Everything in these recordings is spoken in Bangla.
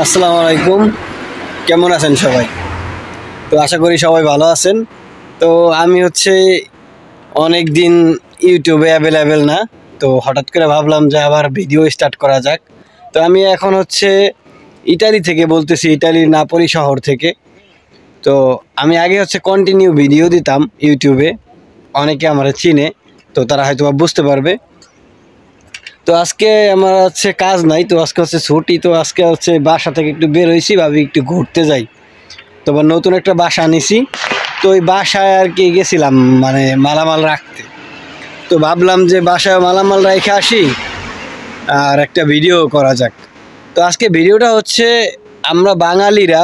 আসসালামু আলাইকুম। কেমন আছেন সবাই? তো আশা করি সবাই ভালো আছেন। তো আমি অনেক দিন ইউটিউবে অ্যাভেলেবেল না, তো হঠাৎ করে ভাবলাম যে আবার ভিডিও স্টার্ট করা যাক। তো আমি এখন ইটালি থেকে বলতেছি, ইটালির নাপোলি শহর থেকে। তো আমি আগে কন্টিনিউ ভিডিও দিতাম ইউটিউবে, অনেকে আমার চিনে, তো তারা হয়তো বুঝতে পারবে। তো আজকে আমার কাজ নাই, তো আজকে ছুটি। তো আজকে বাসা থেকে একটু বের হয়েছি, ভাবি একটু ঘুরতে যাই। তো আবার নতুন একটা বাসা নিছি, তো ওই বাসায় আর কি গেছিলাম মানে মালামাল রাখতে। তো ভাবলাম যে বাসায় মালামাল রেখে আসি আর একটা ভিডিও করা যাক। তো আজকে ভিডিওটা আমরা বাঙালিরা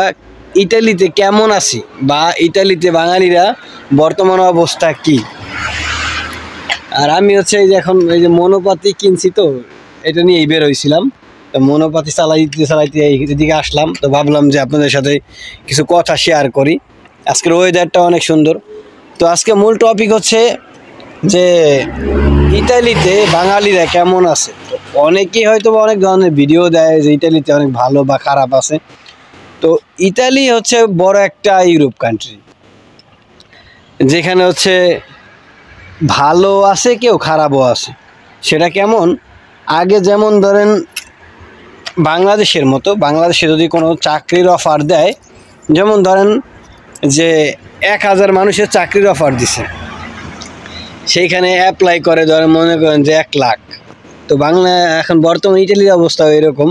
ইটালিতে কেমন আছি, বা ইটালিতে বাঙালিরা বর্তমান অবস্থা কি। আর আমি এই যে এখন এই যে মনোপাতি কিনছি, তো এটা নিয়েই বের হয়েছিলাম। তো মনোপাতি চালাইতে এদিকে আসলাম। তো ভাবলাম যে আপনাদের সাথে কিছু কথা শেয়ার করি। আজকের ওয়েদারটা অনেক সুন্দর। তো আজকে মূল টপিক যে ইতালিতে বাঙালিরা কেমন আছে। তো অনেকেই হয়তো অনেক ধরনের ভিডিও দেয় যে ইতালিতে অনেক ভালো বা খারাপ আছে। তো ইতালি বড় একটা ইউরোপ কান্ট্রি, যেখানে ভালো আছে, কেউ খারাপও আছে। সেটা কেমন, আগে যেমন ধরেন বাংলাদেশের মতো, বাংলাদেশে যদি কোনো চাকরির অফার দেয়, যেমন ধরেন যে 1000 মানুষের চাকরির অফার দিছে, সেইখানে অ্যাপ্লাই করে ধরেন মনে করেন যে 1 লাখ। তো এখন বর্তমান ইটালির অবস্থা এরকম।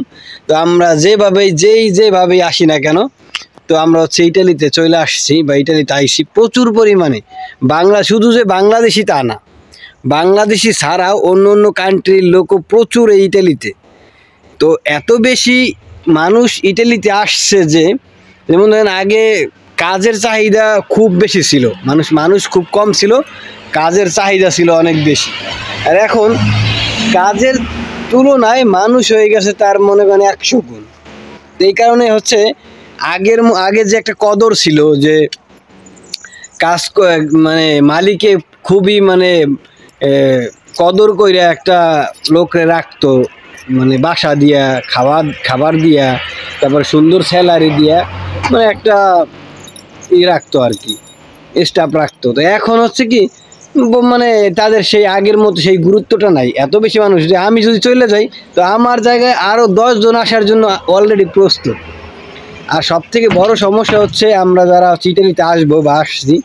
তো আমরা যেভাবেই আসি না কেন, তো আমরা ইটালিতে চলে আসছি বা ইটালিতে আইসি প্রচুর পরিমাণে। শুধু যে বাংলাদেশি তা না, বাংলাদেশি ছাড়াও অন্য অন্য কান্ট্রির লোকও প্রচুর এই ইটালিতে। তো এত বেশি মানুষ ইটালিতে আসছে যে, যেমন ধরেন আগে কাজের চাহিদা খুব বেশি ছিল, মানুষ খুব কম ছিল, কাজের চাহিদা ছিল অনেক বেশি। আর এখন কাজের তুলনায় মানুষ হয়ে গেছে তার মনে করেন 100 গুণ। এই কারণে আগে যে একটা কদর ছিল, যে কাজ মানে মালিকে খুবই কদর কইরা একটা লোকরে রাখতো, মানে বাসা দিয়া, খাবার দিয়া, তারপর সুন্দর স্যালারি দিয়া, মানে একটা রাখতো আর কি, স্টাফ রাখতো। তো এখন কি মানে তাদের সেই আগের মতো সেই গুরুত্বটা নাই। এত বেশি মানুষ যে আমি যদি চলে যাই, তো আমার জায়গায় আরও 10 জন আসার জন্য অলরেডি প্রস্তুত। আর সব থেকে বড় সমস্যা আমরা যারা ইটালিতে আসবো বা আসছি,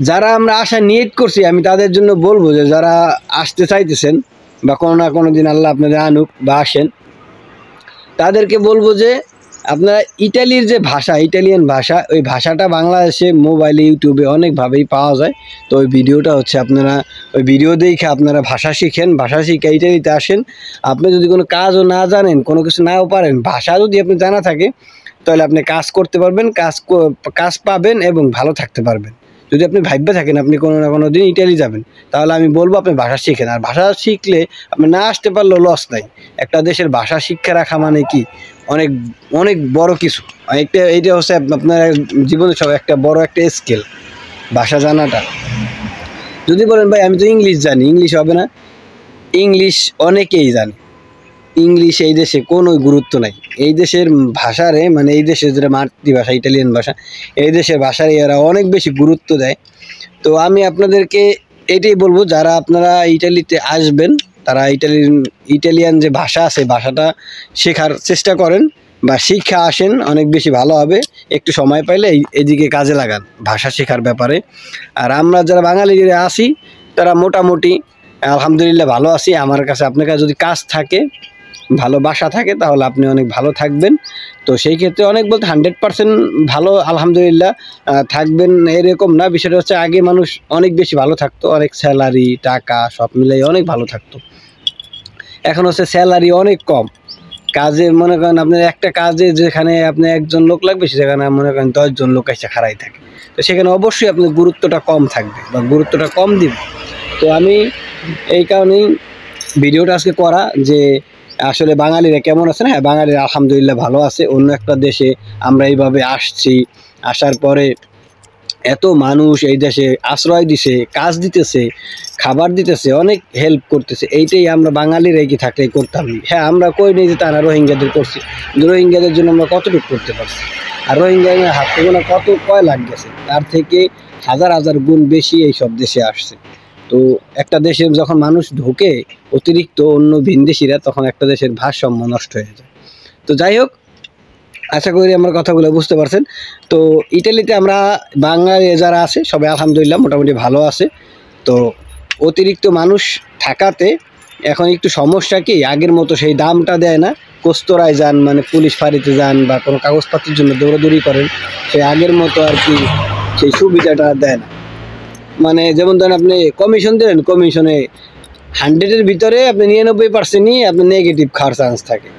যারা আমরা আসা নিয়ত করছি, আমি তাদের জন্য বলবো যে যারা আসতে চাইতেছেন বা কোনো না কোনো দিন আল্লাহ আপনাদের আনুক বা আসেন, তাদেরকে বলবো যে আপনারা ইটালির যে ভাষা, ইটালিয়ান ভাষা, ওই ভাষাটা বাংলাদেশে মোবাইলে ইউটিউবে অনেকভাবেই পাওয়া যায়। তো ওই ভিডিওটা আপনারা ওই ভিডিও দেখে আপনারা ভাষা শিখেন, ভাষা শিখে ইটালিতে আসেন। আপনি যদি কোনো কাজও না জানেন, কোনো কিছু নাও পারেন, ভাষা যদি আপনি জানা থাকে, তাহলে আপনি কাজ করতে পারবেন, কাজ পাবেন এবং ভালো থাকতে পারবেন। যদি আপনি ভাববে থাকেন আপনি কোনো না কোনো দিন ইটালি যাবেন, তাহলে আমি বলবো আপনি ভাষা শিখেন। আর ভাষা শিখলে আপনি না আসতে পারলেও লস নাই। একটা দেশের ভাষা শিক্ষা রাখা মানে কি অনেক অনেক বড় কিছু। এইটা আপনার জীবনে সব একটা বড় একটা স্কিল, ভাষা জানাটা। যদি বলেন ভাই আমি তো ইংলিশ জানি, ইংলিশ হবে না। ইংলিশ অনেকেই জানে, ইংলিশ এই দেশে কোনো গুরুত্ব নাই। এই দেশের ভাষারে, মানে এই দেশের যেটা মাতৃভাষা ইটালিয়ান ভাষা, এই দেশের ভাষারে এরা অনেক বেশি গুরুত্ব দেয়। তো আমি আপনাদেরকে এটাই বলবো, যারা আপনারা ইটালিতে আসবেন, তারা ইটালিয়ান যে ভাষা আছে, ভাষাটা শেখার চেষ্টা করেন বা শিক্ষা আসেন, অনেক বেশি ভালো হবে। একটু সময় পাইলে এদিকে কাজে লাগান ভাষা শেখার ব্যাপারে। আর আমরা যারা বাঙালিরা আছি, তারা মোটামুটি আলহামদুলিল্লাহ ভালো আছি। আমার কাছে আপনার কাছে যদি কাজ থাকে, ভালো বাসা থাকে, তাহলে আপনি অনেক ভালো থাকবেন। তো সেই ক্ষেত্রে অনেক বলতে 100% ভালো আলহামদুলিল্লাহ থাকবেন এরকম না। বিষয়টা আগে মানুষ অনেক বেশি ভালো থাকতো, অনেক স্যালারি টাকা সব মিলাই অনেক ভালো থাকতো। এখন স্যালারি অনেক কম। কাজে মনে করেন আপনার একটা কাজে যেখানে আপনি একজন লোক লাগবে, সেখানে মনে করেন 10 জন লোক এসে খাড়াই থাকে। তো সেখানে অবশ্যই আপনার গুরুত্বটা কম থাকবে বা গুরুত্বটা কম দিবে। তো আমি এই কারণেই ভিডিওটা আজকে করা, যে আসলে বাঙালিরা কেমন আছে। হ্যাঁ, বাঙালিরা আলহামদুলিল্লাহ ভালো আছে। অন্য একটা দেশে আমরা এইভাবে আসছি, আসার পরে এত মানুষ এই দেশে আশ্রয় দিছে, কাজ দিতেছে, খাবার দিতেছে, অনেক হেল্প করতেছে। এইটাই আমরা বাঙালিরা কি থাকলেই করতাম। হ্যাঁ, আমরা কই নেই যে তারা রোহিঙ্গাদের করছি, রোহিঙ্গাদের জন্য আমরা কতটুকু করতে পারছি। আর রোহিঙ্গাদের হাত থেকে না কয় লাখ গেছে, তার থেকে হাজার হাজার গুণ বেশি এই সব দেশে আসছে। তো একটা দেশে যখন মানুষ ঢোকে অতিরিক্ত অন্য ভিনদেশিরা, তখন একটা দেশের ভারসাম্য নষ্ট হয়ে যায়। তো যাই হোক, আশা করি আমার কথাগুলো বুঝতে পারছেন। তো ইটালিতে আমরা বাঙালি যারা আছে সবাই আলহামদুলিল্লাহ মোটামুটি ভালো আছে। তো অতিরিক্ত মানুষ থাকাতে এখন একটু সমস্যা কি, আগের মতো সেই দামটা দেয় না। কোস্তরায় যান মানে পুলিশ ফাঁড়িতে যান বা কোনো কাগজপত্রের জন্য দৌড়াদৌড়ি করেন, সেই আগের মতো আর কি সেই সুবিধাটা দেয় না। মানে যেমন ধরেন আপনি কমিশন দিলেন, কমিশনে 100-এর ভিতরে আপনি 99%ই আপনি নেগেটিভ খাওয়ার চান্স থাকে।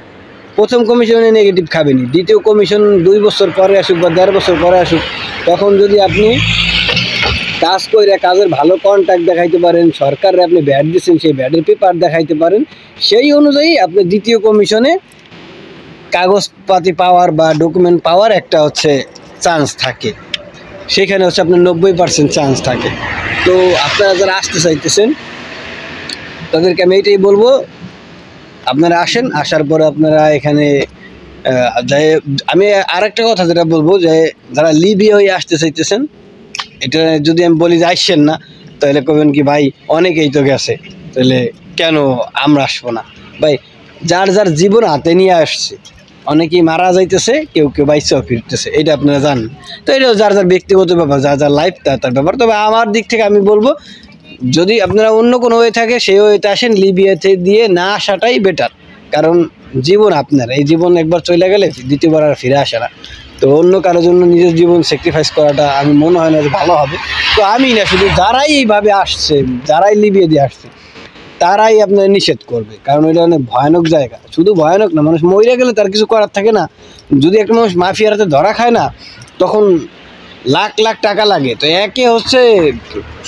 প্রথম কমিশনে নেগেটিভ খাবেনি, দ্বিতীয় কমিশন 2 বছর পরে আসুক বা 1.5 বছর পরে আসুক, তখন যদি আপনি কাজ করে কাজের ভালো কন্ট্যাক্ট দেখাইতে পারেন, সরকারে আপনি ভ্যাট দিচ্ছেন সেই ভ্যাটের পেপার দেখাইতে পারেন, সেই অনুযায়ী আপনি দ্বিতীয় কমিশনে কাগজপাতি পাওয়ার বা ডকুমেন্ট পাওয়ার একটা হচ্ছে চান্স থাকে। সেখানে হচ্ছে আপনার 90% চান্স থাকে। তো আপনারা যারা আসতে চাইতেছেন তাদেরকে আমি এইটাই বলবো, আপনারা আসেন, আসার পরে আপনারা এখানে আমি আরেকটা কথা যেটা বলবো, যে যারা লিবিয়া হয়ে আসতে চাইতেছেন, এটা যদি আমি বলি যে আসছেন না, তাহলে কবেন কি ভাই অনেকেই তো গেছে, তাহলে কেন আমরা আসবো না? ভাই, যার যার জীবন হাতে নিয়ে আসছে, অনেকেই মারা যাইতেছে, কেউ কেউ বাইচাও ফিরতেছে, এটা আপনারা জানেন। তো এটাও যার যার ব্যক্তিগত ব্যাপার, যার যার লাইফ তার ব্যাপার। তবে আমার দিক থেকে আমি বলবো, যদি আপনারা অন্য কোনো ওয়ে থাকে সেই ওয়েতে আসেন, লিবিয়াতে দিয়ে না আসাটাই বেটার। কারণ জীবন আপনার, এই জীবন একবার চলে গেলে দ্বিতীয়বার আর ফিরে আসে না। তো অন্য কারোর জন্য নিজের জীবন স্যাক্রিফাইস করাটা আমি মনে হয় না যে ভালো হবে। তো আমি না, শুধু যারাই এইভাবে আসছে, যারাই লিবিয়া দিয়ে আসছে, তারাই আপনার নিষেধ করবে। কারণ ওইটা অনেক ভয়ানক জায়গা। শুধু ভয়ানক না, মানুষ মরে গেলে তার কিছু করার থাকে না। যদি একটা মানুষ মাফিয়ার হাতে ধরা খায় না, তখন লাখ লাখ টাকা লাগে। তো একে হচ্ছে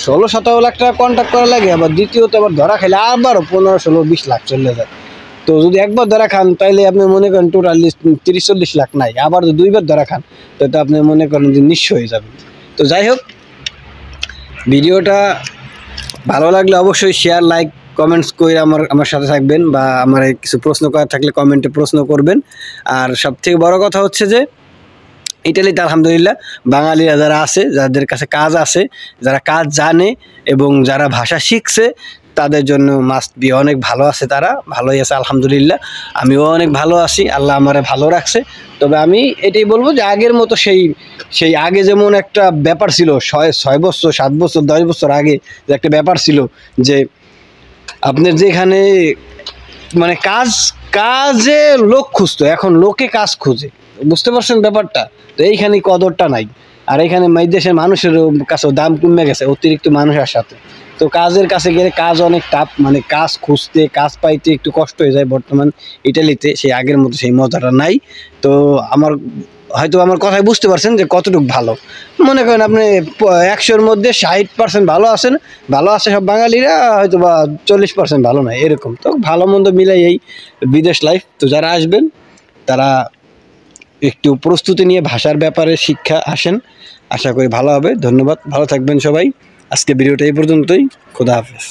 16-17 লাখ টাকা কন্ট্যাক্ট করা লাগে, আবার দ্বিতীয়ত আবার ধরা খাইলে আবারও 15-16-20 লাখ চলে যায়। তো যদি একবার ধরা খান, তাইলে আপনি মনে করেন টোটালি 30-40 লাখ নাই। আবার যদি 2বার ধরা খান, তো আপনি মনে করেন যে নিঃস্ব হয়ে যাবেন। তো যাই হোক, ভিডিওটা ভালো লাগলে অবশ্যই শেয়ার, লাইক, কমেন্টস করে আমার সাথে থাকবেন, বা আমার কিছু প্রশ্ন করার থাকলে কমেন্টে প্রশ্ন করবেন। আর সবথেকে বড় কথা হচ্ছে যে ইটালিতে আলহামদুলিল্লাহ বাঙালিরা যারা আছে, যাদের কাছে কাজ আছে, যারা কাজ জানে এবং যারা ভাষা শিখছে, তাদের জন্য মাস্ট বি অনেক ভালো আছে। তারা ভালোই আছে আলহামদুলিল্লাহ। আমিও অনেক ভালো আছি, আল্লাহ আমারে ভালো রাখছে। তবে আমি এটাই বলবো যে আগের মতো সেই আগে যেমন একটা ব্যাপার ছিল, 6 বছর 7 বছর 10 বছর আগে যে একটা ব্যাপার ছিল, যে আপনার যেখানে মানে কাজে লোক খুঁজতো, এখন লোকে কাজ খুঁজে। বুঝতে পারছেন ব্যাপারটা? তো এইখানে কদরটা নাই। আর এখানে দেশের মানুষের কাছেও দাম কমে গেছে অতিরিক্ত মানুষের সাথে। তো কাজের কাছে গেলে কাজ অনেক টাফ, মানে কাজ খুঁজতে, কাজ পাইতে একটু কষ্ট হয়ে যায় বর্তমান ইটালিতে। সেই আগের মতো সেই মজাটা নাই। তো হয়তো আমার কথায় বুঝতে পারছেন যে কতটুকু ভালো। মনে করেন আপনি 100-র মধ্যে 60% ভালো আছেন, ভালো আছে সব বাঙালিরা, হয়তো বা 40% ভালো নয়, এরকম। তো ভালো মন্দ মিলাই এই বিদেশ লাইফ। তো যারা আসবেন তারা একটু প্রস্তুতি নিয়ে ভাষার ব্যাপারে শিক্ষা আসেন, আশা করি ভালো হবে। ধন্যবাদ, ভালো থাকবেন সবাই। আজকে ভিডিওটা এই পর্যন্তই। খোদা হাফেজ।